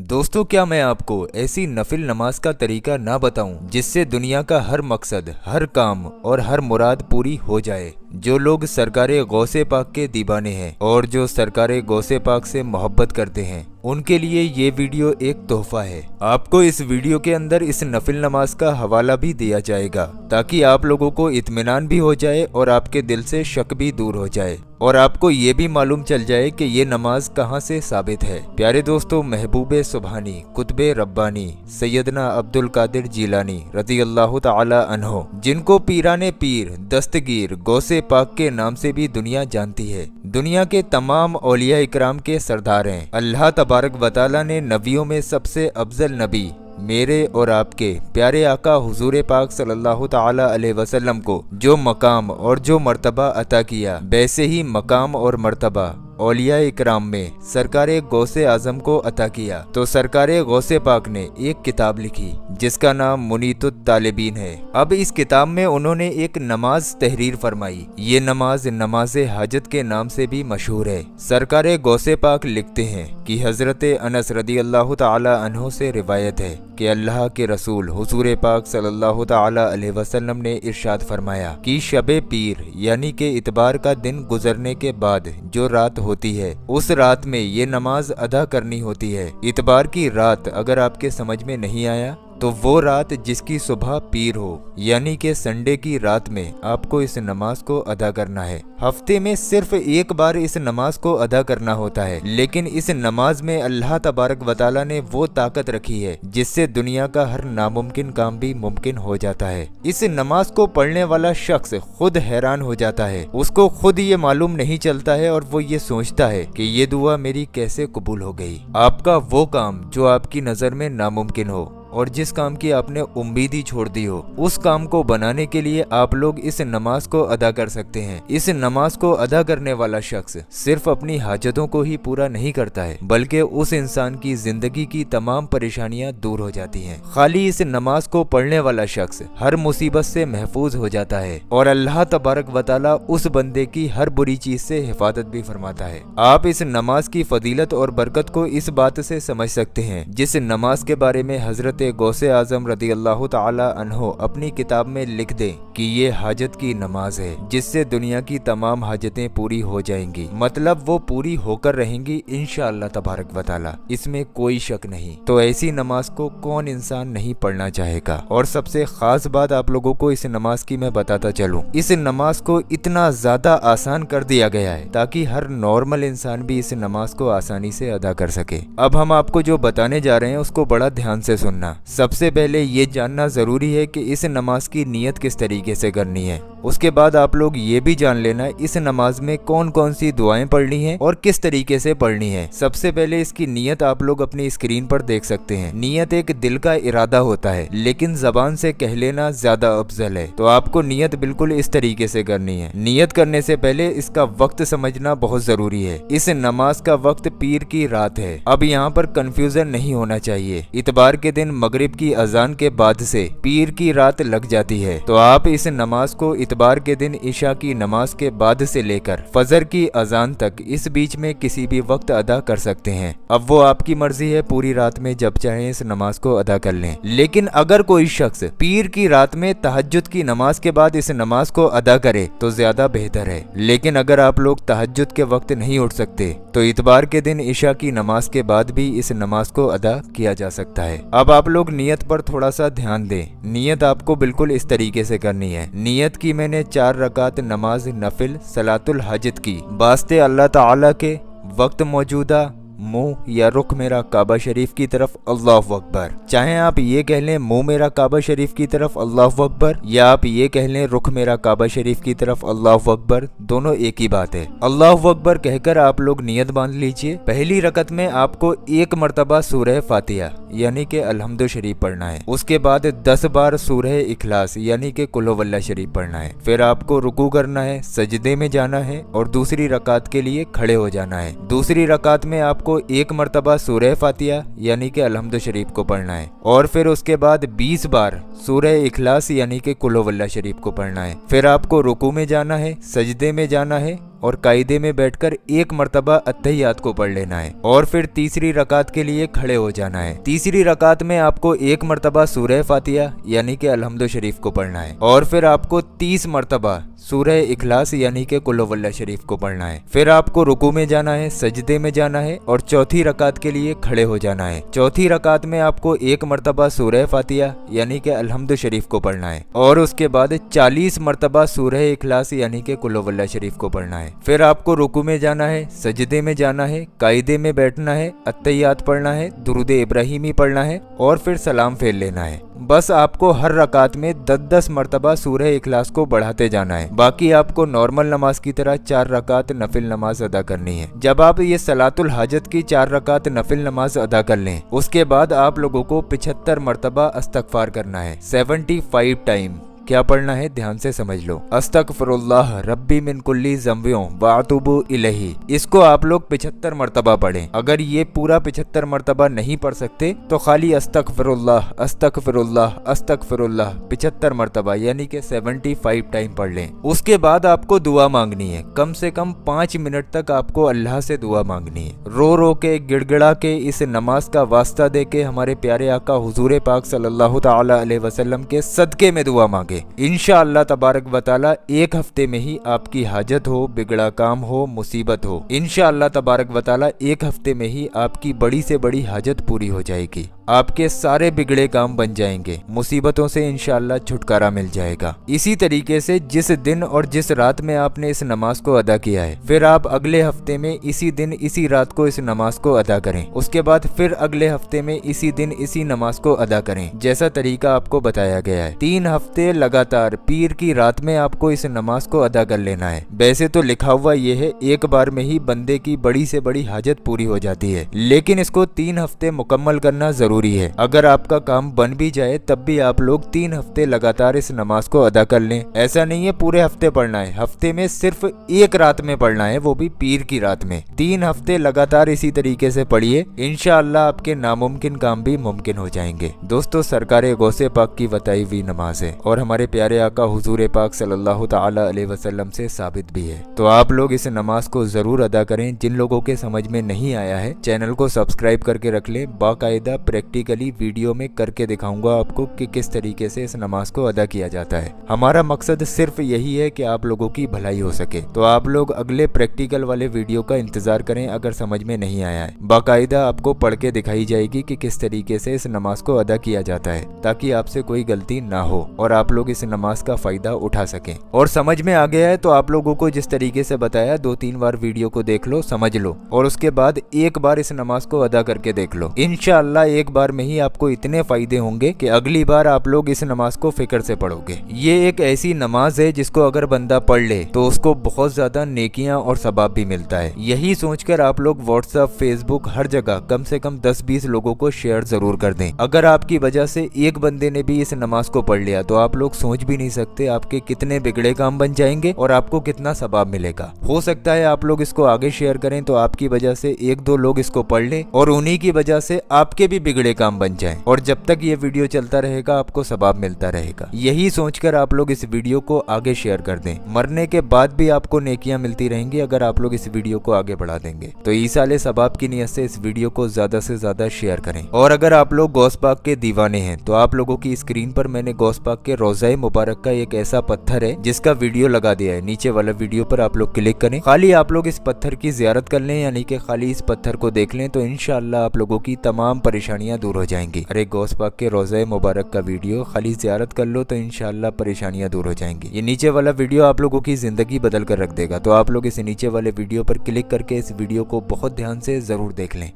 दोस्तों, क्या मैं आपको ऐसी नफिल नमाज का तरीका ना बताऊं जिससे दुनिया का हर मकसद, हर काम और हर मुराद पूरी हो जाए। जो लोग सरकारे गौसे पाक के दीवाने हैं और जो सरकारे गौसे पाक से मोहब्बत करते हैं, उनके लिए ये वीडियो एक तोहफा है। आपको इस वीडियो के अंदर इस नफिल नमाज का हवाला भी दिया जाएगा ताकि आप लोगों को इत्मीनान भी हो जाए और आपके दिल से शक भी दूर हो जाए और आपको ये भी मालूम चल जाए कि ये नमाज कहाँ से साबित है। प्यारे दोस्तों, महबूबे सुबहानी, कुतबे रब्बानी, सैयदना अब्दुल कादिर जीलानी रज़ी अल्लाह तआला अन्हो, जिनको पीराने पीर, दस्तगीर, गौसे पाक के नाम से भी दुनिया जानती है, दुनिया के तमाम औलिया इकराम के सरदार हैं। अल्लाह तबारक व तआला ने नबियों में सबसे अफजल नबी मेरे और आपके प्यारे आका हुजूर पाक सल्लल्लाहु ताला अलैहि वसल्लम को जो मकाम और जो मर्तबा अता किया, वैसे ही मकाम और मर्तबा औलिया इकराम में सरकारे गौसे आजम को अता किया। तो सरकारे गौसे पाक ने एक किताब लिखी जिसका नाम मुनीतुत तालिबीन है। अब इस किताब में उन्होंने एक नमाज तहरीर फरमाई। ये नमाज नमाज हाजत के नाम से भी मशहूर है। सरकारे गौसे पाक लिखते हैं कि हजरत अनस रदी अल्लाह ताला अन्हो से रिवायत है कि अल्लाह के रसूल हुजूर पाक सल्लल्लाहु ताला अलैहि वसल्लम ने इरशाद फरमाया कि शबे पीर यानी के इतबार का दिन गुजरने के बाद जो रात होती है, उस रात में ये नमाज अदा करनी होती है। इतबार की रात अगर आपके समझ में नहीं आया तो वो रात जिसकी सुबह पीर हो यानी कि संडे की रात में आपको इस नमाज को अदा करना है। हफ्ते में सिर्फ एक बार इस नमाज को अदा करना होता है, लेकिन इस नमाज में अल्लाह तबारक व तआला ने वो ताकत रखी है जिससे दुनिया का हर नामुमकिन काम भी मुमकिन हो जाता है। इस नमाज को पढ़ने वाला शख्स खुद हैरान हो जाता है। उसको खुद ये मालूम नहीं चलता है और वो ये सोचता है कि ये दुआ मेरी कैसे कबूल हो गई। आपका वो काम जो आपकी नजर में नामुमकिन हो और जिस काम की आपने उम्मीद ही छोड़ दी हो, उस काम को बनाने के लिए आप लोग इस नमाज को अदा कर सकते हैं। इस नमाज को अदा करने वाला शख्स सिर्फ अपनी हाजतों को ही पूरा नहीं करता है, बल्कि उस इंसान की जिंदगी की तमाम परेशानियां दूर हो जाती हैं। खाली इस नमाज को पढ़ने वाला शख्स हर मुसीबत से महफूज हो जाता है और अल्लाह तबारक व तआला उस बंदे की हर बुरी चीज से हिफाजत भी फरमाता है। आप इस नमाज की फजीलत और बरकत को इस बात से समझ सकते हैं जिस नमाज के बारे में हजरत गौसे आजम रदी अल्लाह ताला अन्हो अपनी किताब में लिख दें कि ये हाजत की नमाज है जिससे दुनिया की तमाम हाजतें पूरी हो जाएंगी, मतलब वो पूरी होकर रहेंगी इंशाअल्लाह तबारक व तआला, इसमें कोई शक नहीं। तो ऐसी नमाज को कौन इंसान नहीं पढ़ना चाहेगा। और सबसे खास बात आप लोगों को इस नमाज की मैं बताता चलूं, इस नमाज को इतना ज्यादा आसान कर दिया गया है ताकि हर नॉर्मल इंसान भी इस नमाज को आसानी से अदा कर सके। अब हम आपको जो बताने जा रहे हैं उसको बड़ा ध्यान से सुनना। सबसे पहले ये जानना जरूरी है कि इस नमाज की नियत किस तरीके से करनी है। उसके बाद आप लोग ये भी जान लेना इस नमाज में कौन कौन सी दुआएं पढ़नी है और किस तरीके से पढ़नी है। सबसे पहले इसकी नियत आप लोग अपनी स्क्रीन पर देख सकते हैं। नियत एक दिल का इरादा होता है, लेकिन जबान से कह लेना ज्यादा अफजल है। तो आपको नियत बिल्कुल इस तरीके से करनी है। नियत करने से पहले इसका वक्त समझना बहुत जरूरी है। इस नमाज का वक्त पीर की रात है। अब यहाँ पर कंफ्यूजन नहीं होना चाहिए। इतबार के दिन मगरिब की अजान के बाद से पीर की रात लग जाती है, तो आप इस नमाज को इतबार के दिन इशा की नमाज के बाद से लेकर फजर की अजान तक इस बीच में किसी भी वक्त अदा कर सकते हैं। अब वो आपकी मर्जी है, पूरी रात में जब चाहे इस नमाज को अदा कर लें। लेकिन अगर कोई शख्स पीर की रात में तहज्जुद की नमाज के बाद इस नमाज को अदा करे तो ज्यादा बेहतर है। लेकिन अगर आप लोग तहज्जुद के वक्त नहीं उठ सकते तो इतबार के दिन इशा की नमाज के बाद भी इस नमाज को अदा किया जा सकता है। अब आप लोग नियत पर थोड़ा सा ध्यान दें। नियत आपको बिल्कुल इस तरीके से करनी है। नियत की मैंने 4 रकात नमाज नफिल सलातुल हाजत की, वास्ते अल्लाह ताला के, वक्त मौजूदा, मुंह या रुख मेरा काबा शरीफ की तरफ, अल्लाहु अकबर। चाहे आप ये कह लें मुंह मेरा काबा शरीफ की तरफ अल्लाहु अकबर, या आप ये कह लें रुख मेरा काबा शरीफ की तरफ अल्लाहु अकबर, दोनों एक ही बात है। अल्लाहु अकबर कहकर आप लोग नियत बांध लीजिए। पहली रकत में आपको 1 मरतबा सूरह फातिहा यानी कि अल्हम्दु शरीफ पढ़ना है। उसके बाद 10 बार सूरह इखलास यानी कि कुल हुवल्लाह शरीफ पढ़ना है। फिर आपको रुकू करना है, सजदे में जाना है और दूसरी रकात के लिए खड़े हो जाना है। दूसरी रकात में आपको 1 मरतबा सूरह फातिहा यानी कि अल्हम्दु शरीफ को पढ़ना है और फिर उसके बाद 20 बार सूरह इखलास यानी कि कुल हुवल्लाह शरीफ को पढ़ना है। फिर आपको रुकू में जाना है, सजदे में जाना है और कायदे में बैठकर एक मर्तबा अत्तहियात को पढ़ लेना है और फिर तीसरी रकात के लिए खड़े हो जाना है। तीसरी रकात में आपको एक मर्तबा सूरह फातिहा यानी कि अलहम्दु शरीफ को पढ़ना है और फिर आपको 30 मर्तबा सूरह इखलास यानी कि कुल हुवल्लाह शरीफ को पढ़ना है। फिर आपको रुकू में जाना है, सजदे में जाना है और चौथी रकात के लिए खड़े हो जाना है। चौथी रकात में आपको एक मर्तबा सूरह फातिहा यानी कि अलहम्दु शरीफ को पढ़ना है और उसके बाद 40 मर्तबा सूरह इखलास यानी कि कुल हुवल्लाह शरीफ को पढ़ना है। फिर आपको रुकू में जाना है, सजदे में जाना है, कायदे में बैठना है, अत्तहियात पढ़ना है, दुरूद इब्राहिमी पढ़ना है और फिर सलाम फेर लेना है। बस आपको हर रकात में 10-10 मर्तबा सूरह इखलास को बढ़ाते जाना है। बाकी आपको नॉर्मल नमाज की तरह 4 रकात नफिल नमाज अदा करनी है। जब आप ये सलातुल हाजत की 4 रकात नफिल नमाज अदा कर लें, उसके बाद आप लोगों को 75 मर्तबा इस्तगफार करना है, 75 टाइम। क्या पढ़ना है ध्यान से समझ लो। अस्तगफिरुल्लाह रब्बी मिन कुल्ली ज़ंबियों व अतूबु इलैहि। इसको आप लोग 75 मर्तबा पढ़ें। अगर ये पूरा 75 मर्तबा नहीं पढ़ सकते तो खाली अस्तगफिरुल्लाह अस्तगफिरुल्लाह अस्तगफिरुल्लाह 75 मर्तबा यानी कि 75 टाइम पढ़ लें। उसके बाद आपको दुआ मांगनी है। कम से कम 5 मिनट तक आपको अल्लाह से दुआ मांगनी है। रो रो के गिड़गिड़ा के इस नमाज का वास्ता दे के हमारे प्यारे आका हुजूर पाक सल्लल्लाहु ताला अलैहि वसल्लम के सदके में दुआ मांगे। इंशाअल्लाह तबारक व तआला एक हफ्ते में ही आपकी हाजत हो, बिगड़ा काम हो, मुसीबत हो, इंशाअल्लाह तबारक व तआला एक हफ्ते में ही आपकी बड़ी से बड़ी हाजत पूरी हो जाएगी। आपके सारे बिगड़े काम बन जाएंगे, मुसीबतों से इंशाअल्लाह छुटकारा मिल जाएगा। इसी तरीके से जिस दिन और जिस रात में आपने इस नमाज को अदा किया है, फिर आप अगले हफ्ते में इसी दिन इसी रात को इस नमाज को अदा करें। उसके बाद फिर अगले हफ्ते में इसी दिन इसी नमाज को अदा करें, जैसा तरीका आपको बताया गया है। 3 हफ्ते लगातार पीर की रात में आपको इस नमाज को अदा कर लेना है। वैसे तो लिखा हुआ ये है एक बार में ही बंदे की बड़ी से बड़ी हाजत पूरी हो जाती है, लेकिन इसको 3 हफ्ते मुकम्मल करना जरूरी है। अगर आपका काम बन भी जाए तब भी आप लोग 3 हफ्ते लगातार इस नमाज को अदा कर लें। ऐसा नहीं है पूरे हफ्ते पढ़ना है, हफ्ते में सिर्फ एक रात में पढ़ना है, वो भी पीर की रात में। 3 हफ्ते लगातार इसी तरीके से पढ़िए, इंशाअल्लाह आपके नामुमकिन काम भी मुमकिन हो जाएंगे। दोस्तों, सरकारे गौसे पाक की बताई हुई नमाज है और हमारे प्यारे आका हुजूर पाक सल्लल्लाहु ताला अलैहि वसल्लम से साबित भी है। तो आप लोग इस नमाज को जरूर अदा करें। जिन लोगों के समझ में नहीं आया है, चैनल को सब्सक्राइब करके रख लें। बाकायदा प्रैक्टिकली वीडियो में करके दिखाऊंगा आपको कि किस तरीके से इस नमाज को अदा किया जाता है। हमारा मकसद सिर्फ यही है कि आप लोगों की भलाई हो सके। तो आप लोग अगले प्रैक्टिकल वाले वीडियो का इंतजार करें। अगर समझ में नहीं आया है, बाकायदा आपको पढ़ के दिखाई जाएगी कि किस तरीके से इस नमाज को अदा किया जाता है, ताकि आपसे कोई गलती ना हो और आप लोग इस नमाज का फायदा उठा सकें। और समझ में आ गया है तो आप लोगों को जिस तरीके से बताया 2-3 बार वीडियो को देख लो, समझ लो और उसके बाद एक बार इस नमाज को अदा करके देख लो। इंशाअल्लाह एक बार में ही आपको इतने फायदे होंगे कि अगली बार आप लोग इस नमाज को फिक्र से पढ़ोगे। ये एक ऐसी नमाज है जिसको अगर बंदा पढ़ ले तो उसको बहुत ज्यादा नेकियां और सवाब भी मिलता है। यही सोचकर आप लोग व्हाट्सएप, फेसबुक, हर जगह कम से कम 10-20 लोगों को शेयर जरूर कर दें। अगर आपकी वजह से एक बंदे ने भी इस नमाज को पढ़ लिया तो आप लोग सोच भी नहीं सकते आपके कितने बिगड़े काम बन जाएंगे और आपको कितना सवाब मिलेगा। हो सकता है आप लोग इसको आगे शेयर करें तो आपकी वजह से 1-2 लोग इसको पढ़ लें और उन्हीं की वजह से आपके भी बिगड़े काम बन जाएं और जब तक ये वीडियो चलता रहेगा आपको सवाब मिलता रहेगा। यही सोचकर आप लोग इस वीडियो को आगे शेयर कर दें। मरने के बाद भी आपको नेकियां मिलती रहेंगी अगर आप लोग इस वीडियो को आगे बढ़ा देंगे। तो ईसाले सवाब की नियत से इस वीडियो को ज्यादा से ज्यादा शेयर करें। और अगर आप लोग गौस पाक के दीवाने हैं तो आप लोगों की स्क्रीन पर मैंने गौस पाक के रोज़ाए मुबारक का एक ऐसा पत्थर है जिसका वीडियो लगा दिया है। नीचे वाला वीडियो पर आप लोग क्लिक करें, खाली आप लोग इस पत्थर की जियारत कर लें, यानी कि खाली इस पत्थर को देख लें तो इंशाअल्लाह आप लोगों की तमाम परेशानियां दूर हो जाएंगी। अरे गौस पाक के रोज़ाए मुबारक का वीडियो खाली जियारत कर लो तो इंशाअल्लाह परेशानियां दूर हो जाएंगी। ये नीचे वाला वीडियो आप लोगों की जिंदगी बदल कर रख देगा। तो आप लोग इस नीचे वाले वीडियो पर क्लिक करके इस वीडियो को बहुत ध्यान से जरूर देख लें।